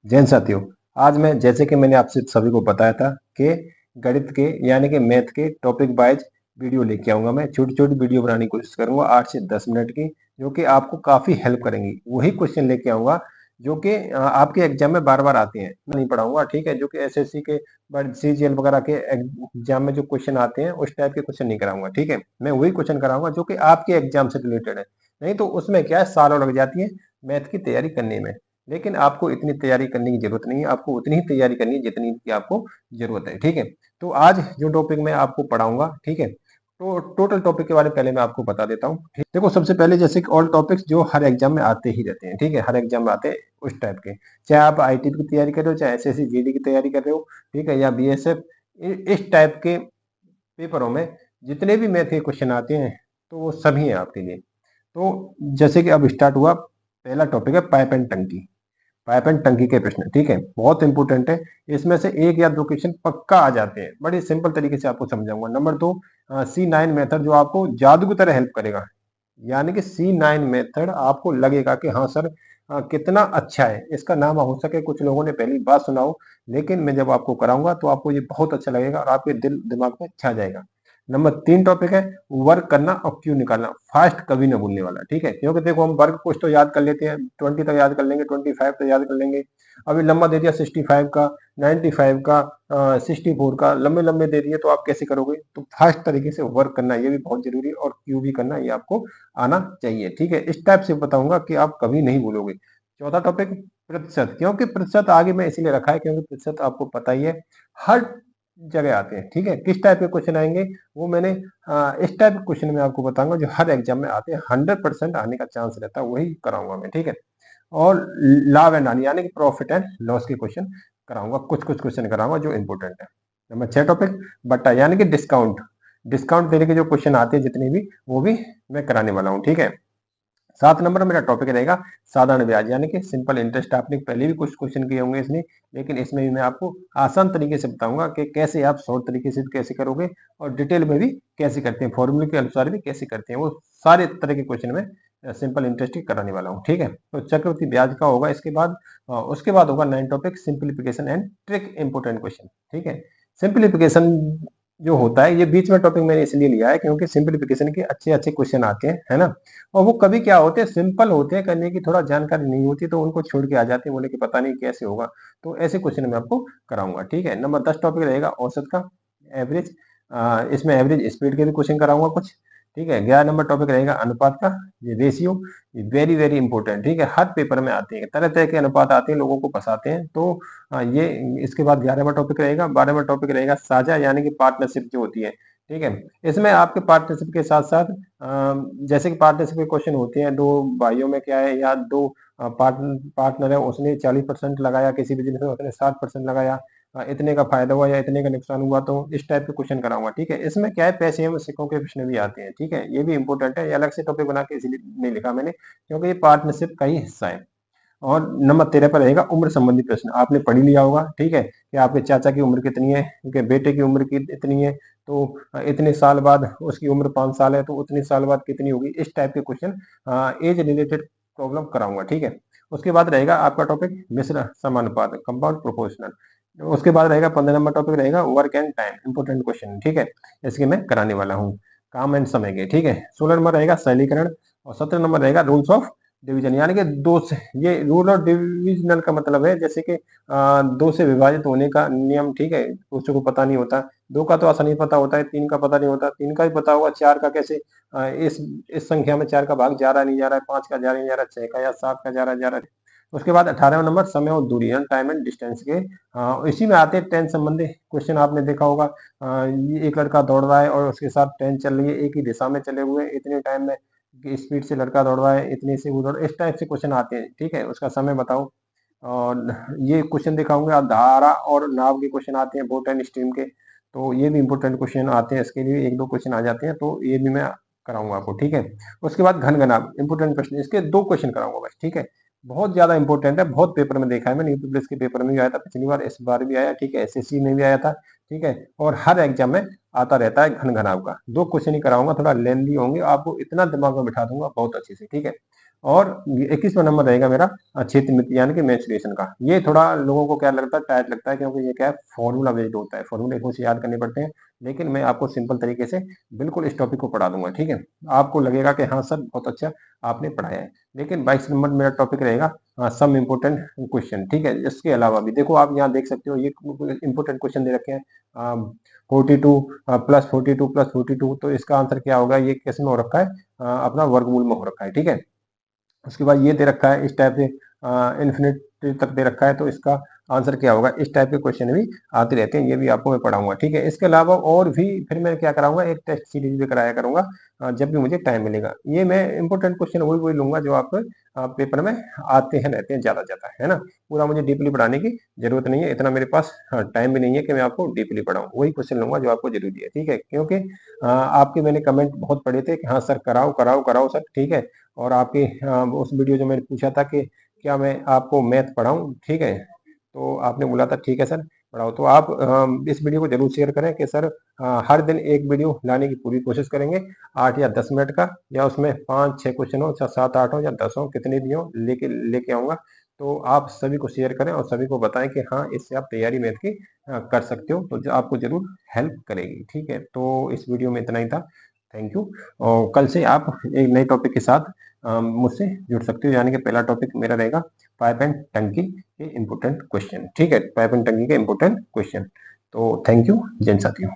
जैन साथियों, आज मैं जैसे कि मैंने आपसे सभी को बताया था कि गणित के यानी कि मैथ के टॉपिक वाइज वीडियो लेके आऊंगा। मैं छोटी छोटी वीडियो बनाने की कोशिश करूंगा 8 से 10 मिनट की, जो कि आपको काफी हेल्प करेंगी। वही क्वेश्चन लेके आऊंगा जो कि आपके एग्जाम में बार बार आते हैं। मैं नहीं पढ़ाऊंगा, ठीक है, जो कि एसएससी के सीजीएल वगैरह के एग्जाम में जो क्वेश्चन आते हैं उस टाइप के क्वेश्चन नहीं कराऊंगा, ठीक है। मैं वही क्वेश्चन कराऊंगा जो कि आपके एग्जाम से रिलेटेड है। नहीं तो उसमें क्या है, सालों लग जाती है मैथ की तैयारी करने में। लेकिन आपको इतनी तैयारी करने की जरूरत नहीं है, आपको उतनी ही तैयारी करनी है जितनी की आपको जरूरत है, ठीक है। तो आज जो टॉपिक मैं आपको पढ़ाऊंगा, ठीक है, तो टोटल टॉपिक के बारे में पहले मैं आपको बता देता हूँ। ठीक, देखो, सबसे पहले जैसे कि ऑल टॉपिक्स जो हर एग्जाम में आते ही रहते हैं, ठीक है, हर एग्जाम में आते हैं उस टाइप के। चाहे आप आईटीपी की तैयारी कर रहे हो, चाहे एसएससी जीडी की तैयारी कर रहे हो, ठीक है, या बीएसएफ, इस टाइप के पेपरों में जितने भी मैथ के क्वेश्चन आते हैं तो वो सभी हैं आपके लिए। तो जैसे कि अब स्टार्ट हुआ, पहला टॉपिक है पाइप एंड टंकी। पाइप एंड टंकी के प्रश्न, ठीक है, बहुत इंपॉर्टेंट है। इसमें से एक या दो क्वेश्चन पक्का आ जाते हैं। बड़ी सिंपल तरीके से आपको समझाऊंगा। नंबर दो, C9 मेथड, जो आपको जादू की तरह हेल्प करेगा। यानी कि C9 मेथड आपको लगेगा कि हाँ सर, कितना अच्छा है। इसका नाम हो सके कुछ लोगों ने पहली बार सुना हो, लेकिन मैं जब आपको कराऊंगा तो आपको ये बहुत अच्छा लगेगा और आपके दिल दिमाग में छा जाएगा। नंबर तीन टॉपिक है वर्क करना और क्यों निकालना। फास्ट कभी ना भूलने वाला, ठीक है, क्योंकि देखो हम वर्क कुछ तो याद कर लेते हैं, 20 तक याद कर लेंगे, 25 तक याद कर लेंगे। अभी लंबा दे दिया 65 का, 95 का, 64 का, लंबे लंबे दे दिए तो आप कैसे करोगे। तो फास्ट तरीके से वर्क करना ये भी बहुत जरूरी है, और क्यों भी करना ये आपको आना चाहिए, ठीक है। इस टाइप से बताऊंगा कि आप कभी नहीं भूलोगे। चौथा टॉपिक प्रतिशत, क्योंकि प्रतिशत आगे में इसीलिए रखा है क्योंकि प्रतिशत आपको पता ही है हर जगह आते हैं, ठीक है। किस टाइप के क्वेश्चन आएंगे वो मैंने इस टाइप के क्वेश्चन में आपको बताऊंगा जो हर एग्जाम में आते हैं, 100% आने का चांस रहता है, वही कराऊंगा मैं, ठीक है। और लाभ एंड हानि यानी कि प्रॉफिट एंड लॉस के क्वेश्चन कराऊंगा, कुछ कुछ क्वेश्चन कराऊंगा जो इंपॉर्टेंट है। नंबर 6 टॉपिक बट्टा यानी कि डिस्काउंट। डिस्काउंट देने के जो क्वेश्चन आते हैं जितने भी, वो भी मैं कराने वाला हूँ, ठीक है। 7 नंबर मेरा टॉपिक रहेगा साधारण ब्याज यानी कि सिंपल इंटरेस्ट। आपने पहले भी कुछ क्वेश्चन किए होंगे इसमें, लेकिन इसमें भी मैं आपको आसान तरीके से बताऊंगा कि कैसे आप शॉर्ट तरीके से कैसे करोगे, और डिटेल में भी कैसे करते हैं, फॉर्मूले के अनुसार भी कैसे करते हैं। वो सारे तरह के क्वेश्चन में सिंपल इंटरेस्ट ही कराने वाला हूँ, ठीक है। तो चक्रवृद्धि ब्याज का होगा इसके बाद। उसके बाद होगा 9 topic simplification and trick, important question, ठीक है। सिंप्लीफिकेशन जो होता है, ये बीच में टॉपिक मैंने इसलिए लिया है क्योंकि सिंप्लीफिकेशन के अच्छे अच्छे क्वेश्चन आते हैं, है ना। और वो कभी क्या होते हैं, सिंपल होते हैं करने की, थोड़ा जानकारी नहीं होती तो उनको छोड़ के आ जाते हैं, बोले कि पता नहीं कैसे होगा। तो ऐसे क्वेश्चन मैं आपको कराऊंगा, ठीक है। नंबर 10 टॉपिक रहेगा औसत का, एवरेज। इसमें एवरेज स्पीड के भी क्वेश्चन कराऊंगा कुछ, ठीक है। 11 नंबर टॉपिक रहेगा अनुपात का, ये रेशियो, ये वेरी वेरी इंपॉर्टेंट, ठीक है। हर पेपर में आते हैं, तरह तरह के अनुपात आते हैं, लोगों को फंसाते हैं। तो ये इसके बाद 11वां टॉपिक रहेगा। 12वां टॉपिक रहेगा साझा यानी कि पार्टनरशिप जो होती है, ठीक है। इसमें आपके पार्टनरशिप के साथ साथ जैसे कि पार्टनरशिप के क्वेश्चन होते हैं, दो भाइयों में क्या है, या दो पार्टनर है, उसने 40% लगाया किसी बिजनेस में, उसने 60% लगाया, इतने का फायदा हुआ या इतने का नुकसान हुआ, तो इस टाइप के क्वेश्चन कराऊंगा, ठीक है। इसमें क्या है, पैसे एवं सिक्कों के प्रश्न भी आते हैं, ठीक है। ये भी इंपॉर्टेंट है, ये अलग से टॉपिक बना के इसलिए नहीं लिखा मैंने क्योंकि ये पार्टनरशिप का ही हिस्सा है। और नंबर 13 पर रहेगा उम्र संबंधी प्रश्न। आपने पढ़ लिया होगा, ठीक है, कि आपके चाचा की उम्र कितनी है, उनके बेटे की उम्र की इतनी है, तो इतने साल बाद उसकी उम्र 5 साल है तो उतने साल बाद कितनी होगी। इस टाइप के क्वेश्चन एज रिलेटेड प्रॉब्लम कराऊंगा, ठीक है। उसके बाद रहेगा आपका टॉपिक मिश्र समानुपात, कंपाउंड प्रोपोर्शनल। उसके बाद रहेगा 15 नंबर टॉपिक रहेगा work and time, important question, ठीक है। इसके मैं कराने वाला हूँ, काम एंड समय के, ठीक है। 16 नंबर रहेगा सरलीकरण, और 17 नंबर रहेगा रूल्स ऑफ डिवीजन यानी कि दो से, ये रूल और डिविजनल का मतलब है जैसे कि दो से विभाजित होने का नियम, ठीक है, दूसरों को पता नहीं होता। दो का तो आसानी पता होता है, तीन का पता नहीं होता, तीन का भी पता होगा, चार का कैसे, इस संख्या में चार का भाग जा रहा नहीं जा रहा है, पांच का जा रहा नहीं जा रहा, छह का या सात का जा रहा है। उसके बाद 18वां नंबर समय और दूरी यानी टाइम एंड डिस्टेंस के, इसी में आते हैं ट्रेन संबंधी क्वेश्चन। आपने देखा होगा, ये एक लड़का दौड़ रहा है और उसके साथ ट्रेन चल रही है, एक ही दिशा में चले हुए, इतने टाइम में स्पीड से लड़का दौड़ रहा है, इतने से वो दौड़, इस टाइप से क्वेश्चन आते हैं, ठीक है। उसका समय बताओ। और ये क्वेश्चन दिखाऊंगा, धारा और नाव के क्वेश्चन आते हैं, बोट एंड स्ट्रीम के, तो ये भी इंपॉर्टेंट क्वेश्चन आते हैं। इसके लिए एक दो क्वेश्चन आ जाते हैं, तो ये भी मैं कराऊंगा आपको, ठीक है। उसके बाद घन घनाभ, इंपॉर्टेंट प्रश्न, इसके दो क्वेश्चन कराऊंगा बस, ठीक है। बहुत ज्यादा इंपॉर्टेंट है, बहुत पेपर में देखा है मैंने, यूपी पुलिस के पेपर में भी आया था पिछली बार, इस बार भी आया, ठीक है, एसएससी में भी आया था, ठीक है। और हर एग्जाम में आता रहता है घन घनाभ का। दो क्वेश्चन ही कराऊंगा, थोड़ा लेंदी होंगे, आपको इतना दिमाग में बिठा दूंगा बहुत अच्छे से, ठीक है। और 21वां नंबर रहेगा मेरा क्षेत्र मिति यानी कि मेंस्ट्रुएशन का। ये थोड़ा लोगों को क्या लगता है, टाइट लगता है, क्योंकि ये क्या है, फॉर्मूला बेस्ड होता है, फॉर्मूले कुछ याद करने पड़ते हैं। लेकिन मैं आपको सिंपल तरीके से बिल्कुल इस टॉपिक को पढ़ा दूंगा, ठीक है। आपको लगेगा कि हाँ सर बहुत अच्छा आपने पढ़ाया है। लेकिन 22 नंबर मेरा टॉपिक रहेगा सम इम्पोर्टेंट क्वेश्चन, ठीक है। इसके अलावा भी देखो, आप यहाँ देख सकते हो, ये इंपोर्टेंट क्वेश्चन दे रखे हैं 42 प्लस 42 प्लस 42, तो इसका आंसर क्या होगा, ये किस में हो रखा है, अपना वर्गमूल में हो रखा है, ठीक है। उसके बाद ये दे रखा है इस टाइप से इन्फिनिटी तक दे रखा है, तो इसका आंसर क्या होगा। इस टाइप के क्वेश्चन भी आते रहते हैं, ये भी आपको मैं पढ़ाऊंगा, ठीक है। इसके अलावा और भी फिर मैं क्या कराऊंगा, एक टेस्ट सीरीज भी कराया करूंगा जब भी मुझे टाइम मिलेगा। ये मैं इंपॉर्टेंट क्वेश्चन वही वही लूंगा जो आप पेपर में आते हैं रहते हैं ज्यादा ज्यादा, है ना। पूरा मुझे डीपली पढ़ाने की जरूरत नहीं है, इतना मेरे पास टाइम भी नहीं है कि मैं आपको डीपली पढ़ाऊँ। वही क्वेश्चन लूंगा जो आपको जरूरी है, ठीक है। क्योंकि आपके मैंने कमेंट बहुत पढ़े थे कि हाँ सर कराओ कराओ कराओ सर, ठीक है। और आपकी उस वीडियो जो मैंने पूछा था कि क्या मैं आपको मैथ पढ़ाऊं, ठीक है, तो आपने बोला था ठीक है सर पढ़ाओ। तो आप इस वीडियो को जरूर शेयर करें कि सर हर दिन एक वीडियो लाने की पूरी कोशिश करेंगे, 8 या 10 मिनट का, या उसमें 5-6 क्वेश्चन हो, 7-8 हो या 10 हो, कितने भी हो, लेके आऊंगा। तो आप सभी को शेयर करें और सभी को बताएं कि हाँ इससे आप तैयारी मैथ की कर सकते हो, तो आपको जरूर हेल्प करेगी, ठीक है। तो इस वीडियो में इतना ही था। Thank you. और कल से आप एक नए टॉपिक के साथ मुझसे जुड़ सकते हो, यानी कि पहला टॉपिक मेरा रहेगा पाइप एंड टंकी के इम्पोर्टेंट क्वेश्चन, ठीक है, पाइप एंड टंकी के इम्पोर्टेंट क्वेश्चन। तो थैंक यू जैन साथियों।